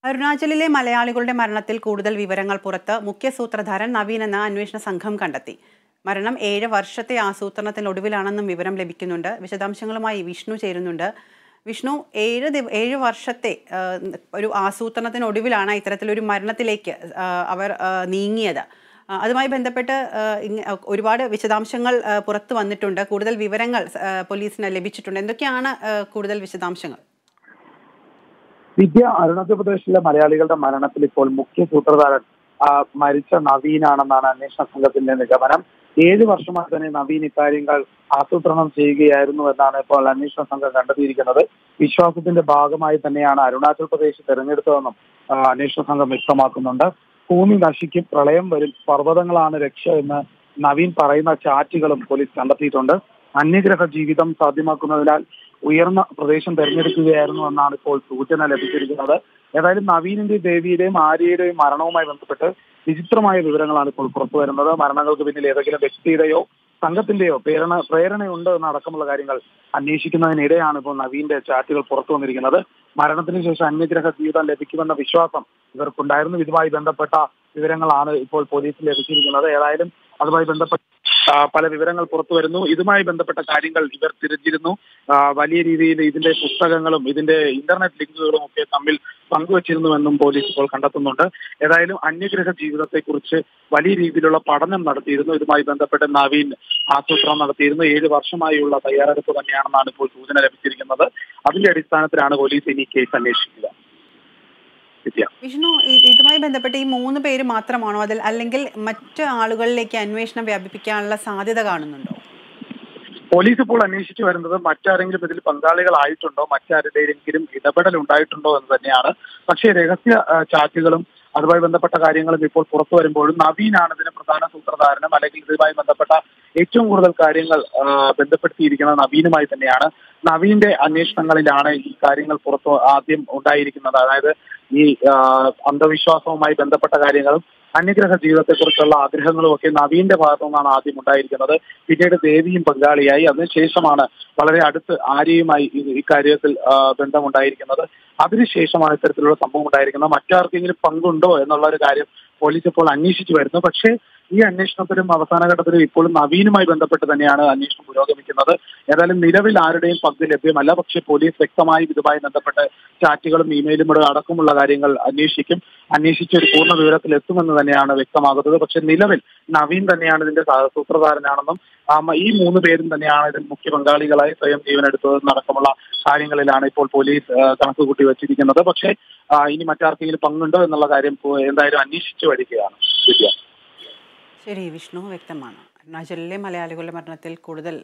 അരുണാചലിലെ മലയാളികളുടെ മരണത്തിൽ കൂടുതൽ വിവരങ്ങൾ പുറത്ത് മുഖ്യ സൂത്രധാരൻ നവീൻ എന്ന അന്വേഷണ സംഘം കണ്ടെത്തി. മരണം 7 വർഷത്തെ ആസൂത്രണത്തിനൊടുവിലാണെന്നും വിവരം ലഭിക്കുന്നുണ്ട്. വിശദാംശങ്ങളുമായി വിഷ്ണു ചേരുന്നുണ്ട്. വിഷ്ണു, 7 വർഷത്തെ ഒരു ആസൂത്രണത്തിനൊടുവിലാണ് ഇത്തരത്തിലൊരു മരണത്തിലേക്ക് അവർ നീങ്ങിയത്. അതുമായി ബന്ധപ്പെട്ട് ഒരുപാട് വിശദാംശങ്ങൾ പുറത്തു വന്നിട്ടുണ്ട്. കൂടുതൽ വിവരങ്ങൾ പോലീസിന് ലഭിച്ചിട്ടുണ്ട്. എന്തൊക്കെയാണ് കൂടുതൽ വിശദാംശങ്ങൾ? അരുണാചൽ പ്രദേശിലെ മലയാളികളുടെ മരണത്തിൽ ഇപ്പോൾ മുഖ്യ സൂത്രധാരൻ മരിച്ച നവീനാണെന്നാണ് അന്വേഷണ സംഘത്തിന്റെ നിഗമനം. 7 വർഷമായി തന്നെ നവീൻ ഇക്കാര്യങ്ങൾ ആസൂത്രണം ചെയ്യുകയായിരുന്നു എന്നാണ് ഇപ്പോൾ അന്വേഷണ സംഘം കണ്ടെത്തിയിരിക്കുന്നത്. വിശ്വാസത്തിന്റെ ഭാഗമായി തന്നെയാണ് അരുണാചൽ പ്രദേശ് തെരഞ്ഞെടുത്തതെന്നും അന്വേഷണ സംഘം വ്യക്തമാക്കുന്നുണ്ട്. ഭൂമി നശിക്കും, പ്രളയം വരും, പർവ്വതങ്ങളാണ് രക്ഷ എന്ന് നവീൻ പറയുന്ന ചാറ്റുകളും പോലീസ് കണ്ടെത്തിയിട്ടുണ്ട്. അന്യഗ്രഹ ജീവിതം സാധ്യമാക്കുന്നതിനാൽ ഉയർന്ന പ്രദേശം തെരഞ്ഞെടുക്കുകയായിരുന്നു എന്നാണ് ഇപ്പോൾ സൂചന ലഭിച്ചിരിക്കുന്നത്. ഏതായാലും നവീനിന്റെയും ദേവിയുടെയും ആര്യയുടെയും മരണവുമായി ബന്ധപ്പെട്ട് വിചിത്രമായ വിവരങ്ങളാണ് ഇപ്പോൾ പുറത്തു വരുന്നത്. മരണങ്ങൾക്ക് പിന്നിൽ ഏതെങ്കിലും വ്യക്തിയുടെയോ സംഘത്തിന്റെയോ പ്രേരണയുണ്ടോ എന്നടക്കമുള്ള കാര്യങ്ങൾ അന്വേഷിക്കുന്നതിനിടെയാണ് ഇപ്പോൾ നവീന്റെ ചാറ്റുകൾ പുറത്തു വന്നിരിക്കുന്നത്. മരണത്തിന് ശേഷം അന്യഗ്രഹ ജീവിതം ലഭിക്കുമെന്ന വിശ്വാസം ഇവർക്കുണ്ടായിരുന്നു. ഇതുമായി ബന്ധപ്പെട്ട വിവരങ്ങളാണ് ഇപ്പോൾ പോലീസിൽ ലഭിച്ചിരിക്കുന്നത്. ഏതായാലും അതുമായി ബന്ധപ്പെട്ട പല വിവരങ്ങൾ പുറത്തു വരുന്നു. ഇതുമായി ബന്ധപ്പെട്ട കാര്യങ്ങൾ ഇവർ തിരഞ്ഞിരുന്നു. വലിയ രീതിയിൽ ഇതിന്റെ പുസ്തകങ്ങളും ഇതിന്റെ ഇന്റർനെറ്റ് ലിങ്കുകളും ഒക്കെ തമ്മിൽ പങ്കുവച്ചിരുന്നുവെന്നും പോലീസ് ഇപ്പോൾ കണ്ടെത്തുന്നുണ്ട്. ഏതായാലും അന്യഗ്രഹ ജീവിതത്തെക്കുറിച്ച് വലിയ രീതിയിലുള്ള പഠനം നടത്തിയിരുന്നു. ഇതുമായി ബന്ധപ്പെട്ട് നവീൻ ആസൂത്രണം നടത്തിയിരുന്നു. 7 വർഷമായുള്ള തയ്യാറെടുപ്പ് തന്നെയാണെന്നാണ് ഇപ്പോൾ സൂചന ലഭിച്ചിരിക്കുന്നത്. അതിന്റെ അടിസ്ഥാനത്തിലാണ് പോലീസ് ഇനി കേസ് അന്വേഷിക്കുക. വിഷ്ണു, ഇതുമായി ബന്ധപ്പെട്ട് ഈ 3 പേര് മാത്രമാണോ അല്ലെങ്കിൽ മറ്റ് ആളുകളിലേക്ക് അന്വേഷണം വ്യാപിപ്പിക്കാനുള്ള സാധ്യത കാണുന്നുണ്ടോ? പോലീസ് ഇപ്പോൾ അന്വേഷിച്ചു വരുന്നത് മറ്റാരെങ്കിലും ഇതിൽ പങ്കാളികളായിട്ടുണ്ടോ, മറ്റാരുടെയെങ്കിലും ഇടപെടൽ ഉണ്ടായിട്ടുണ്ടോ എന്ന് തന്നെയാണ്. പക്ഷേ രഹസ്യ ചാറ്റുകളും അതുമായി ബന്ധപ്പെട്ട കാര്യങ്ങളും ഇപ്പോൾ പുറത്തു വരുമ്പോഴും നവീനാണ് ഇതിന് പ്രധാന സൂത്രധാരനും, അല്ലെങ്കിൽ ഇതുമായി ബന്ധപ്പെട്ട ഏറ്റവും കൂടുതൽ കാര്യങ്ങൾ ബന്ധപ്പെടുത്തിയിരിക്കുന്നത് നവീനുമായി തന്നെയാണ്. നവീന്റെ അന്വേഷണങ്ങളിലാണ് ഈ കാര്യങ്ങൾ പുറത്തു ആദ്യം ഉണ്ടായിരിക്കുന്നത്. അതായത് ഈ അന്ധവിശ്വാസവുമായി ബന്ധപ്പെട്ട കാര്യങ്ങളും അന്യഗ്രഹ ജീവിതത്തെക്കുറിച്ചുള്ള ആഗ്രഹങ്ങളും ഒക്കെ നവീന്റെ ഭാഗത്തു നിന്നാണ് ആദ്യം ഉണ്ടായിരിക്കുന്നത്. പിന്നീട് ദേവിയും പങ്കാളിയായി. അതിനുശേഷമാണ് വളരെ അടുത്ത് ആര്യയുമായി ഇക്കാര്യത്തിൽ ബന്ധമുണ്ടായിരിക്കുന്നത്. അതിനുശേഷമാണ് ഇത്തരത്തിലുള്ള സംഭവം ഉണ്ടായിരിക്കുന്നത്. മറ്റാർക്കെങ്കിലും പങ്കുണ്ടോ എന്നുള്ള ഒരു കാര്യം പോലീസ് ഇപ്പോൾ അന്വേഷിച്ചു വരുന്നു. പക്ഷേ ഈ അന്വേഷണത്തിലും അവസാന ഘട്ടത്തിലും ഇപ്പോഴും നവീനുമായി ബന്ധപ്പെട്ട് തന്നെയാണ് അന്വേഷണം പുരോഗമിക്കുന്നത്. ഏതായാലും നിലവിൽ ആരുടെയും പങ്ക് ലഭ്യമല്ല. പക്ഷേ പോലീസ് വ്യക്തമായും ഇതുമായി ബന്ധപ്പെട്ട് ചാറ്റുകളും ഇമെയിലും അടക്കമുള്ള കാര്യങ്ങൾ അന്വേഷിച്ച് ഒരു പൂർണ്ണ വിവരത്തിൽ എത്തുമെന്ന് തന്നെയാണ് വ്യക്തമാകുന്നത്. പക്ഷെ നിലവിൽ നവീൻ തന്നെയാണ് ഇതിന്റെ സൂത്രധാരനാണെന്നും ഈ 3 പേരും തന്നെയാണ് ഇതിൽ മുഖ്യ പങ്കാളികളായി സ്വയം ജീവനെടുത്തതെന്നും അടക്കമുള്ള കാര്യങ്ങളിലാണ് ഇപ്പോൾ പോലീസ് കണക്കുകൂട്ടി വച്ചിരിക്കുന്നത്. പക്ഷേ ഇനി മറ്റാർക്കെങ്കിലും പങ്കുണ്ടോ എന്നുള്ള കാര്യം എന്തായാലും അന്വേഷിച്ചു വരികയാണ്. ശരി വിഷ്ണു, വ്യക്തമാണ്. അരുണാചലിലെ മലയാളികളുടെ മരണത്തിൽ കൂടുതൽ